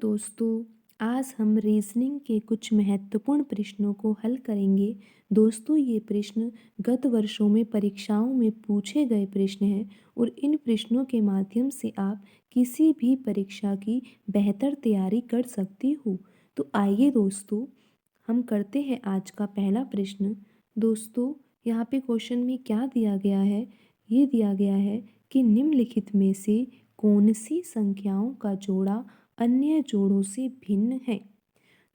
दोस्तों, आज हम रीजनिंग के कुछ महत्वपूर्ण प्रश्नों को हल करेंगे। दोस्तों, ये प्रश्न गत वर्षों में परीक्षाओं में पूछे गए प्रश्न हैं और इन प्रश्नों के माध्यम से आप किसी भी परीक्षा की बेहतर तैयारी कर सकते हो। तो आइए दोस्तों, हम करते हैं आज का पहला प्रश्न। दोस्तों, यहाँ पे क्वेश्चन में क्या दिया गया है? ये दिया गया है कि निम्नलिखित में से कौन सी संख्याओं का जोड़ा अन्य जोड़ों से भिन्न है।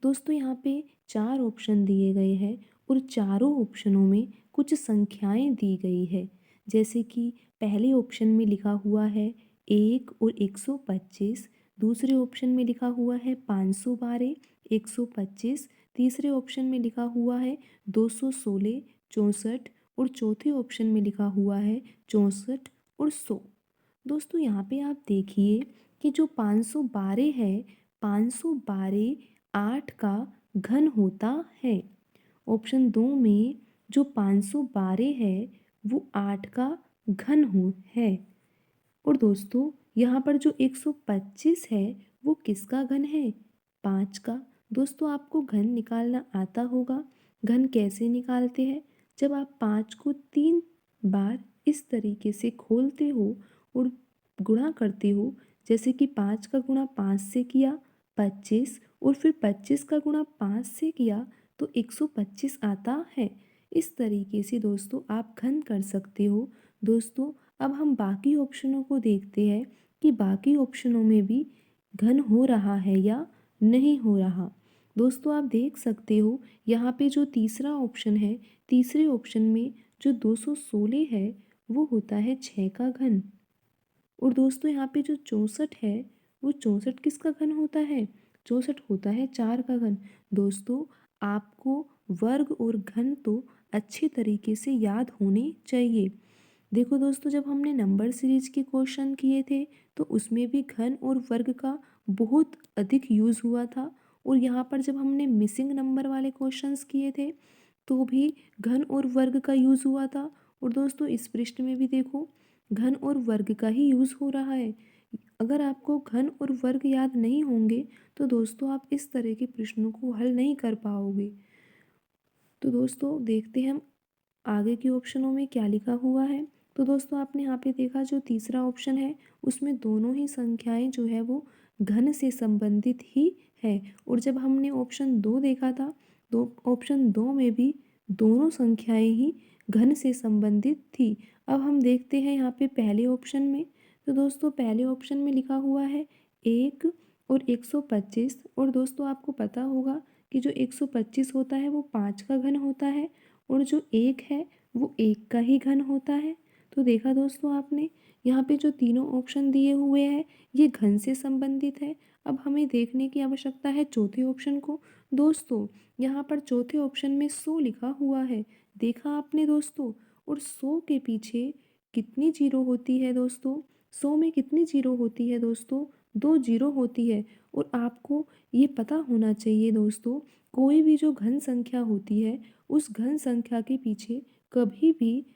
दोस्तों, यहाँ पे चार ऑप्शन दिए गए हैं और चारों ऑप्शनों में कुछ संख्याएं दी गई है। जैसे कि पहले ऑप्शन में लिखा हुआ है 1 और 125, दूसरे ऑप्शन में लिखा हुआ है 512, 125, तीसरे ऑप्शन में लिखा हुआ है 216, 64 और चौथे ऑप्शन में लिखा हुआ है 64 और 100। दोस्तों, यहाँ पे आप देखिए कि जो 512 है, 512 8 का घन होता है। ऑप्शन 2 में जो 512 है वो 8 का घन हो है। और दोस्तों, यहाँ पर जो 125 है वो किसका घन है? 5 का। दोस्तों, आपको घन निकालना आता होगा। घन कैसे निकालते हैं? जब आप 5 को 3 बार इस तरीके से खोलते हो और गुणा करते हो, जैसे कि 5 का गुणा 5 से किया 25 और फिर 25 का गुणा 5 से किया तो 125 आता है। इस तरीके से दोस्तों आप घन कर सकते हो। दोस्तों, अब हम बाकी ऑप्शनों को देखते हैं कि बाकी ऑप्शनों में भी घन हो रहा है या नहीं हो रहा। दोस्तों, आप देख सकते हो यहाँ पे जो तीसरा ऑप्शन है, तीसरे ऑप्शन में जो 216 है वो होता है 6 का घन। और दोस्तों, यहाँ पे जो 64 है वो 64 किसका घन होता है? 64 होता है 4 का घन। दोस्तों, आपको वर्ग और घन तो अच्छे तरीके से याद होने चाहिए। देखो दोस्तों, जब हमने नंबर सीरीज के क्वेश्चन किए थे तो उसमें भी घन और वर्ग का बहुत अधिक यूज़ हुआ था। और यहाँ पर जब हमने मिसिंग नंबर वाले क्वेश्चंस किए थे तो भी घन और वर्ग का यूज़ हुआ था। और दोस्तों, इस पृष्ठ में भी देखो घन और वर्ग का ही यूज़ हो रहा है। अगर आपको घन और वर्ग याद नहीं होंगे तो दोस्तों आप इस तरह के प्रश्नों को हल नहीं कर पाओगे। तो दोस्तों, देखते हैं हम आगे के ऑप्शनों में क्या लिखा हुआ है। तो दोस्तों, आपने यहाँ पे देखा जो तीसरा ऑप्शन है उसमें दोनों ही संख्याएं जो है वो घन से संबंधित ही है। और जब हमने ऑप्शन 2 देखा था तो ऑप्शन 2 में भी दोनों संख्याएं ही घन से संबंधित थी। अब हम देखते हैं यहाँ पे पहले ऑप्शन में। तो दोस्तों, पहले ऑप्शन में लिखा हुआ है 1 और 125। और दोस्तों, आपको पता होगा कि जो 125 होता है वो 5 का घन होता है और जो 1 है वो 1 का ही घन होता है। तो देखा दोस्तों आपने, यहाँ पे जो तीनों ऑप्शन दिए हुए हैं ये घन से संबंधित है। अब हमें देखने की आवश्यकता है चौथे ऑप्शन को। दोस्तों, यहाँ पर चौथे ऑप्शन में 100 लिखा हुआ है। देखा आपने दोस्तों? और 100 के पीछे कितनी जीरो होती है दोस्तों? 100 में कितनी जीरो होती है दोस्तों? 2 जीरो होती है। और आपको ये पता होना चाहिए दोस्तों, कोई भी जो घन संख्या होती है उस घन संख्या के पीछे कभी भी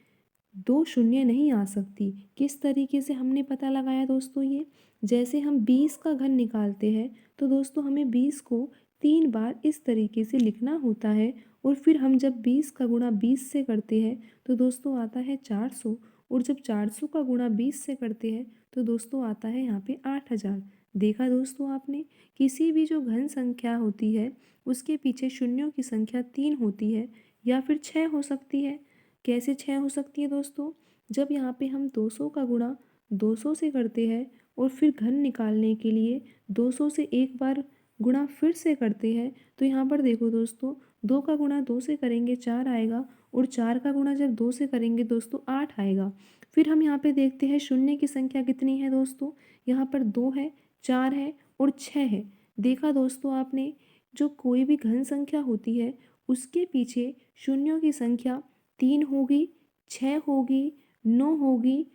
2 शून्य नहीं आ सकती। किस तरीके से हमने पता लगाया दोस्तों ये? जैसे हम 20 का घन निकालते हैं तो दोस्तों हमें 20 को 3 बार इस तरीके से लिखना होता है। और फिर हम जब 20 का गुणा 20 से करते हैं तो दोस्तों आता है 400। और जब 400 का गुणा 20 से करते हैं तो दोस्तों आता है यहाँ पे 8000। देखा दोस्तों आपने, किसी भी जो घन संख्या होती है उसके पीछे शून्यों की संख्या 3 होती है या फिर 6 हो सकती है। कैसे 6 हो सकती है दोस्तों? जब यहाँ पे हम 200 का गुणा 200 से करते हैं और फिर घन निकालने के लिए 200 से एक बार गुणा फिर से करते हैं तो यहाँ पर देखो दोस्तों, 2 का गुणा 2 से करेंगे 4 आएगा और 4 का गुणा जब 2 से करेंगे दोस्तों 8 आएगा। फिर हम यहाँ पे देखते हैं शून्य की संख्या कितनी है दोस्तों? यहाँ पर 2 है, 4 है और 6 है। देखा दोस्तों आपने, जो कोई भी घन संख्या होती है उसके पीछे शून्यों की संख्या 3 होगी, 6 होगी, 9 होगी।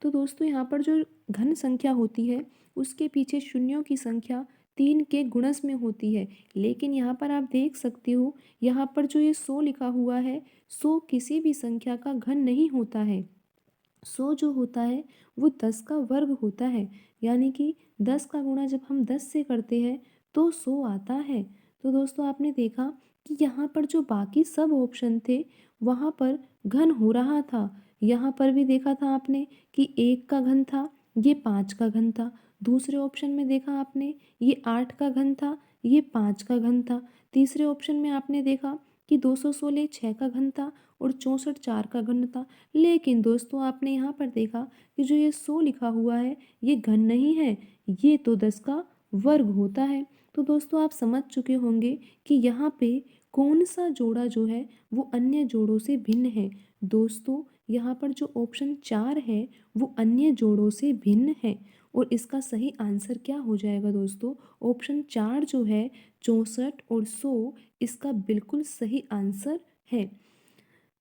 तो दोस्तों, यहाँ पर जो घन संख्या होती है उसके पीछे शून्यों की संख्या 3 के गुणज में होती है। लेकिन यहाँ पर आप देख सकते हो, यहाँ पर जो ये 100 लिखा हुआ है, 100 किसी भी संख्या का घन नहीं होता है। 100 जो होता है वो 10 का वर्ग होता है। यानी कि 10 का गुणा जब हम 10 से करते हैं तो 100 आता है। तो दोस्तों आपने देखा कि यहाँ पर जो बाकी सब ऑप्शन थे वहाँ पर घन हो रहा था। यहाँ पर भी देखा था आपने कि 1 का घन था, ये 5 का घन था। दूसरे ऑप्शन में देखा आपने ये 8 का घन था, ये 5 का घन था। तीसरे ऑप्शन में आपने देखा कि 216 6 का घन था और 64 4 का घन था। लेकिन दोस्तों आपने यहाँ पर देखा कि जो ये 100 लिखा हुआ है ये घन नहीं है, ये तो 10 का वर्ग होता है। तो दोस्तों आप समझ चुके होंगे कि यहाँ पे कौन सा जोड़ा जो है वो अन्य जोड़ों से भिन्न है। दोस्तों यहाँ पर जो ऑप्शन 4 है वो अन्य जोड़ों से भिन्न है और इसका सही आंसर क्या हो जाएगा दोस्तों? ऑप्शन 4 जो है 64 और 100 इसका बिल्कुल सही आंसर है।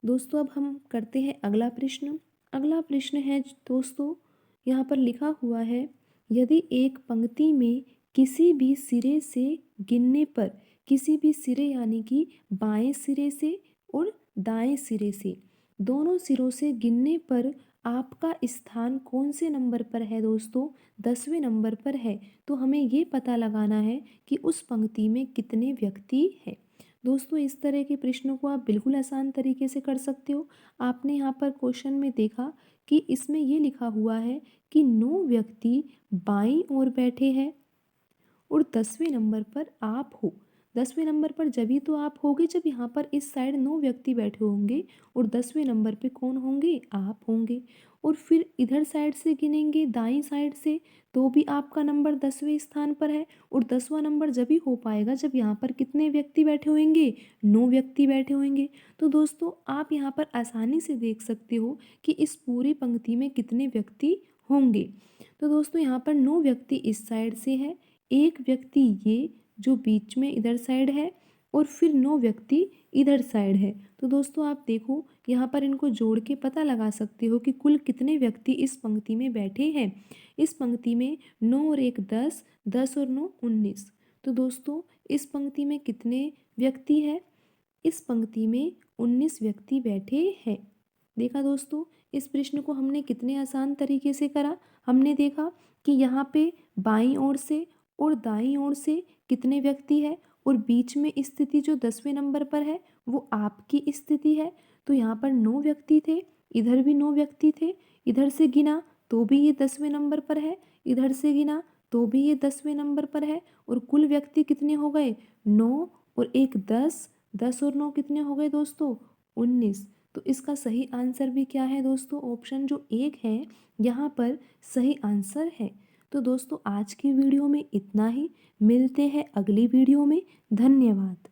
दोस्तों अब हम करते हैं अगला प्रश्न। अगला प्रश्न है दोस्तों, यहाँ पर लिखा हुआ है यदि एक पंक्ति में किसी भी सिरे से गिनने पर, किसी भी सिरे यानी कि बाएं सिरे से और दाएं सिरे से, दोनों सिरों से गिनने पर आपका स्थान कौन से नंबर पर है दोस्तों? 10वें नंबर पर है। तो हमें ये पता लगाना है कि उस पंक्ति में कितने व्यक्ति हैं। दोस्तों इस तरह के प्रश्नों को आप बिल्कुल आसान तरीके से कर सकते हो। आपने यहाँ पर क्वेश्चन में देखा कि इसमें ये लिखा हुआ है कि 9 व्यक्ति बाईं ओर बैठे हैं और 10वें नंबर पर आप हो। 10वें नंबर पर जभी तो आप होगे जब यहाँ पर इस साइड 9 व्यक्ति बैठे होंगे और 10वें नंबर पे कौन होंगे? आप होंगे। और फिर इधर साइड से गिनेंगे दाईं साइड से तो भी आपका नंबर 10वें स्थान पर है और 10वां नंबर जभी हो पाएगा जब यहाँ पर कितने व्यक्ति बैठे होंगे? 9 व्यक्ति बैठे होंगे। तो दोस्तों आप यहाँ पर आसानी से देख सकते हो कि इस पूरी पंक्ति में कितने व्यक्ति होंगे। तो दोस्तों यहाँ पर 9 व्यक्ति इस साइड से है, एक व्यक्ति ये जो बीच में इधर साइड है और फिर 9 व्यक्ति इधर साइड है। तो दोस्तों आप देखो यहाँ पर इनको जोड़ के पता लगा सकते हो कि कुल कितने व्यक्ति इस पंक्ति में बैठे हैं। इस पंक्ति में 9 और 1 10, 10 और 9 19। तो दोस्तों इस पंक्ति में कितने व्यक्ति हैं? इस पंक्ति में 19 व्यक्ति बैठे हैं। देखा दोस्तों इस प्रश्न को हमने कितने आसान तरीके से करा। हमने देखा कि यहाँ पे बाईं ओर से और दाईं ओर से कितने व्यक्ति है और बीच में स्थिति जो 10वें नंबर पर है वो आपकी स्थिति है। तो यहाँ पर 9 व्यक्ति थे, इधर भी 9 व्यक्ति थे, इधर से गिना तो भी ये 10वें नंबर पर है, इधर से गिना तो भी ये 10वें नंबर पर है और कुल व्यक्ति कितने हो गए? 9 और 1 10, 10 और 9 कितने हो गए दोस्तों? 19। तो इसका सही आंसर भी क्या है दोस्तों? ऑप्शन जो 1 है यहाँ पर सही आंसर है। तो दोस्तों आज की वीडियो में इतना ही, मिलते हैं अगली वीडियो में। धन्यवाद।